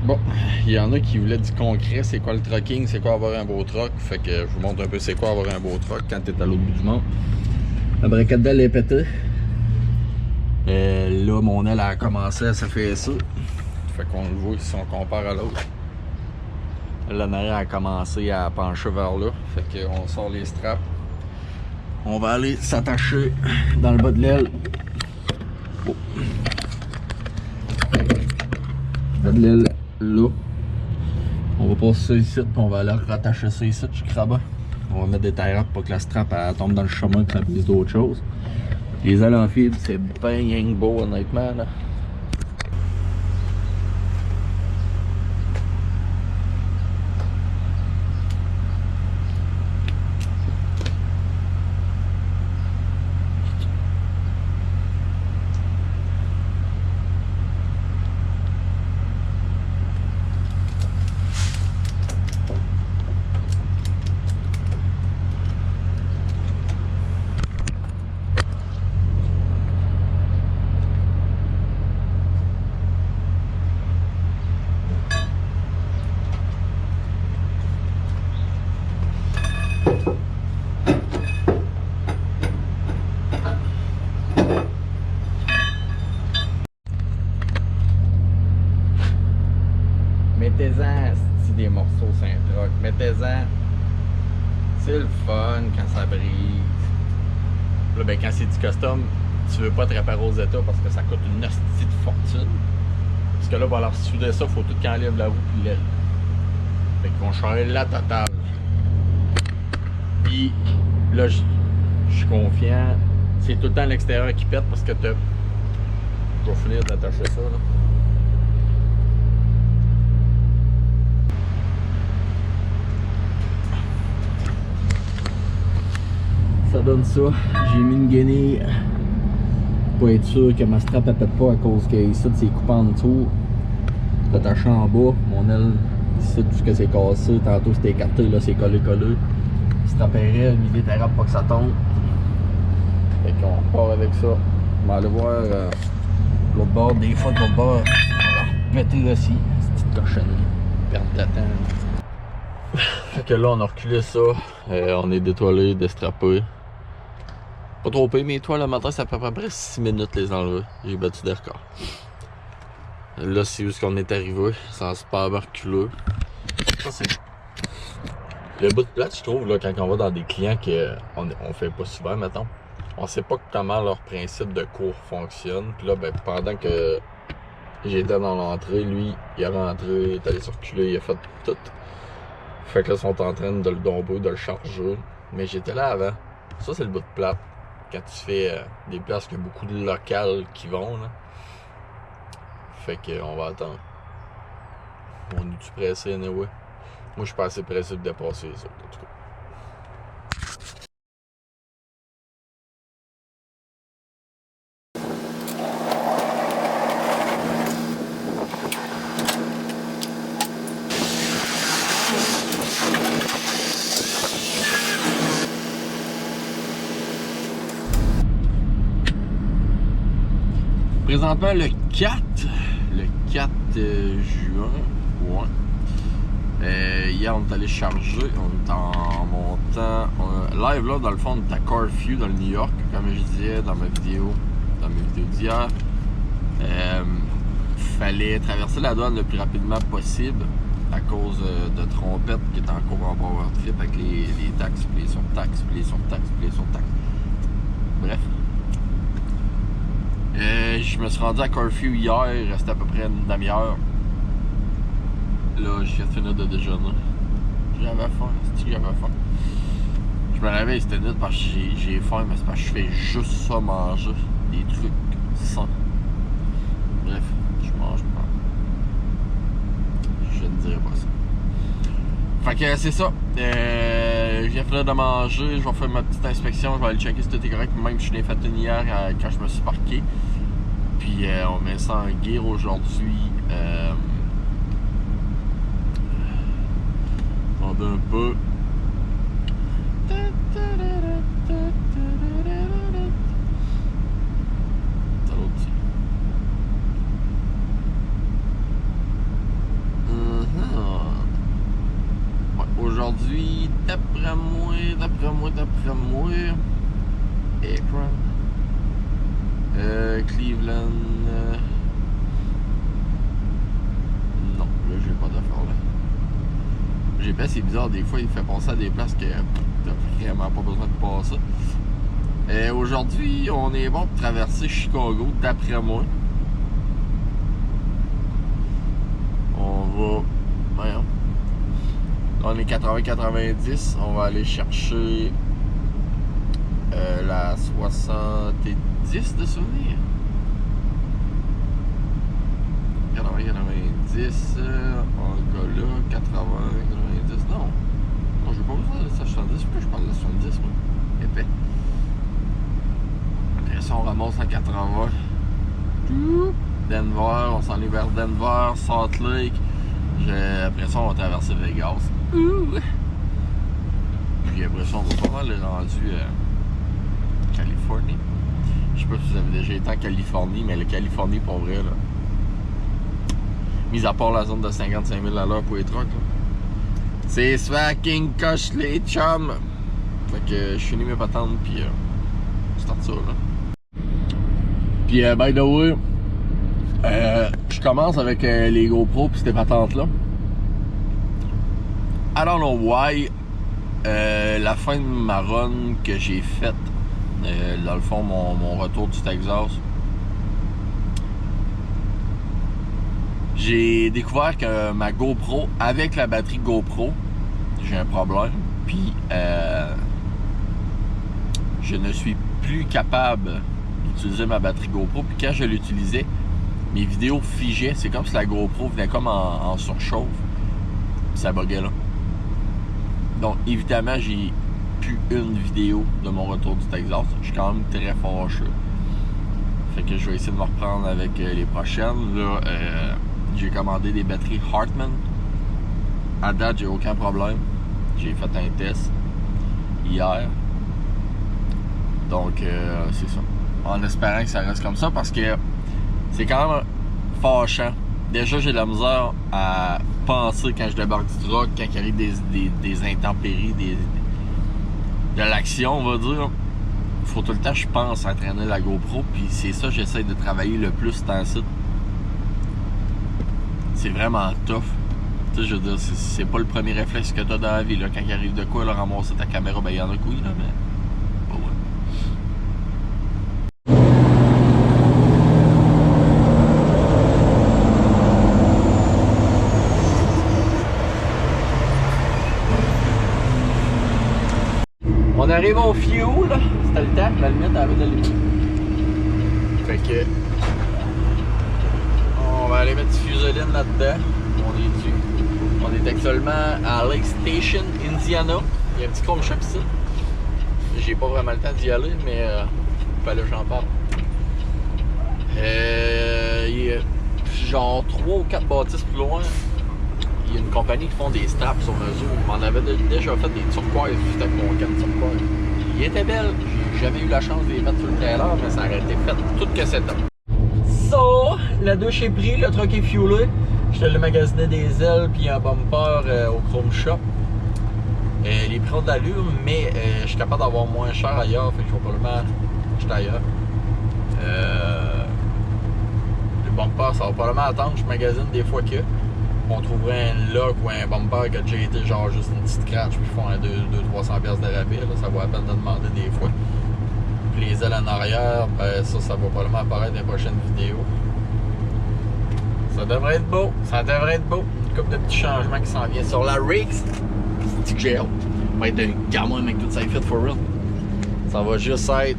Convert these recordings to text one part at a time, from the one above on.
Bon, il y en a qui voulaient du concret, c'est quoi le trucking, c'est quoi avoir un beau truck. Fait que je vous montre un peu c'est quoi avoir un beau truck quand t'es à l'autre bout du monde. La braquette d'aile est pétée. Là, mon aile a commencé à s'affaisser ça. Fait qu'on le voit si on compare à l'autre. Là, l'arrière a commencé à pencher vers là. Fait qu'on sort les straps. On va aller s'attacher dans le bas de l'aile. Oh. Le bas de l'aile, là. On va passer ça ici, puis on va aller rattacher ça ici, je crabe. On va mettre des tailles pour que la strap elle tombe dans le chemin et ça pisse d'autres choses. Les ailes en fibre, c'est bien beau honnêtement là. Mettez-en des morceaux sur un truck. Mettez-en. C'est le fun quand ça brise. Là, ben, quand c'est du custom, tu veux pas te réparer aux états parce que ça coûte une hostie de fortune. Parce que là, pour leur souder ça, il faut tout qu'ils enlèvent la roue et l'aile. Fait qu'ils vont changer la totale. Puis là, je suis confiant. C'est tout le temps l'extérieur qui pète parce que t'as. Je vais finir d'attacher ça là. Ça donne ça. J'ai mis une guenille pour être sûr que ma strap ne pète pas à cause que ici c'est coupé en dessous. C'est attaché en bas. Mon aile ici tout ce que c'est cassé. Tantôt c'était écarté, là c'est collé. Strapperait, mis des terrapes pour pas que ça tombe. Fait qu'on repart avec ça. On va aller voir l'autre bord. Des fois de l'autre bord, on va péter aussi. Cette petite cochonnerie. Perte de temps. Fait que là on a reculé ça. On est détoilé, déstrappé. Pas trop payé, mes toiles le matin, ça fait à peu près 6 minutes les enlever. J'ai battu des records. Là, c'est où qu'on est arrivé. C'est super reculé. Ça, c'est le bout de plate, je trouve, là, quand on va dans des clients qu'on fait pas souvent, mettons. On sait pas comment leur principe de cours fonctionne. Puis là, ben, pendant que j'étais dans l'entrée, lui, il est rentré, il est allé se reculer, il a fait tout. Fait que là, ils sont en train de le domper, de le charger. Mais j'étais là avant. Ça, c'est le bout de plate. Quand tu fais des places qu'il y a beaucoup de locales qui vont là. Fait qu'on va attendre. On est-tu pressé anyway? Moi je suis pas assez pressé de dépasser les autres en tout cas. Présentement le 4 juin, ouais. Hier on est allé charger, on est en montant. Live là dans le fond on est à Corfu dans le New York, comme je disais dans mes vidéos d'hier. Fallait traverser la douane le plus rapidement possible à cause de Trompette qui est encore en power trip avec les taxes, puis les surtaxes, puis les surtaxes, puis les surtaxes. Bref. Je me suis rendu à Corfu hier, il restait à peu près une demi-heure. Là, j'ai fini de déjeuner. J'avais faim, c'est-tu que j'avais faim? Je me réveille, c'était net parce que j'ai faim, mais c'est parce que je fais juste ça manger. Des trucs sains. Bref, je mange pas. Je ne dirais pas ça. Fait que c'est ça. J'ai fini de manger, je vais faire ma petite inspection, je vais aller checker si tout est correct. Même je l'ai fait une hier quand je me suis parqué. Puis on met ça en gear aujourd'hui. Attendez un peu. aujourd'hui, d'après moi, Akron, Cleveland, non, là j'ai pas d'affaire là. GPS c'est bizarre, des fois il fait penser à des places que t'as vraiment pas besoin de passer. Aujourd'hui, on est bon pour traverser Chicago, d'après moi. On va... Voyons. Là, on est 80-90. On va aller chercher la 70 de souvenir. 80-90. Angola, 80-90. Non. Non, je vais pas besoin de la 70. Pourquoi je parle de la 70, moi? Épais. Après ça, on ramasse la 80. Denver, on s'en est vers Denver, Salt Lake. Après ça, on va traverser Vegas. Puis après ça, on va pas mal rendu Californie. Je sais pas si vous avez déjà été en Californie, mais la Californie, pour vrai, là. Mis à part la zone de 55 000 à l'heure pour les trucks, là. C'est fucking coche les chums! Fait que je finis mes patentes, puis start ça, là. Puis, by the way, je commence avec les GoPro pis ces patentes-là. I don't know why. La fin de ma run que j'ai faite, dans le fond, mon retour du Texas, j'ai découvert que ma GoPro, avec la batterie GoPro, j'ai un problème. Puis, je ne suis plus capable d'utiliser ma batterie GoPro. Puis quand je l'utilisais, mes vidéos figeaient. C'est comme si la GoPro venait comme en surchauffe. Puis ça buguait là. Donc, évidemment, j'ai plus une vidéo de mon retour du Texas. Je suis quand même très fâcheux. Fait que je vais essayer de me reprendre avec les prochaines. Là, j'ai commandé des batteries Hartmann. À date, j'ai aucun problème. J'ai fait un test hier. Donc, c'est ça. En espérant que ça reste comme ça, parce que c'est quand même fâchant. Déjà, j'ai de la misère à penser quand je débarque du truck, quand il arrive des intempéries, de l'action, on va dire. Il faut tout le temps, je pense, entraîner la GoPro. Puis c'est ça, j'essaie de travailler le plus dans le site. C'est vraiment tough. Tu sais, je veux dire, c'est pas le premier réflexe que t'as dans la vie, là. Quand il arrive de quoi, là, ramasser ta caméra, ben il y en a couilles, là, mais... Pas ouais. On arrive au fuel, c'était le temps, la limite avait de la limite. Fait que... On va aller mettre du fuseline là-dedans. On est actuellement à Lake Station, Indiana. Il y a un petit home shop ici. J'ai pas vraiment le temps d'y aller, mais fallait que j'en parle. Il y a genre 3 ou 4 bâtisses plus loin. Il y a une compagnie qui font des straps sur mesure. Je m'en avais déjà fait des turquoises juste avec mon canne turquoise. Il était belle. J'ai jamais eu la chance de les mettre sur le trailer, mais ça aurait été fait tout que c'est top. So, la douche est prise, le truck est fuelé. Je te le magasiné des ailes puis un bumper au Chrome Shop. Les prix ont de l'allure, mais je suis capable d'avoir moins cher ailleurs, fait que je vais probablement acheter ailleurs. Le bumper, ça va probablement attendre, je magasine des fois que on trouverait un lock ou un bumper qui a déjà été genre juste une petite scratch puis ils font un 200-300$ de rabais, là, ça vaut la peine de demander des fois. Puis les ailes en arrière, ben ça va probablement apparaître dans les prochaines vidéos. Ça devrait être beau, ça devrait être beau. Une couple de petits changements qui s'en viennent sur la Riggs. Petit gel. Ça va être un gamin avec tout ça fit for real. Ça va juste être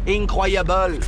incroyable.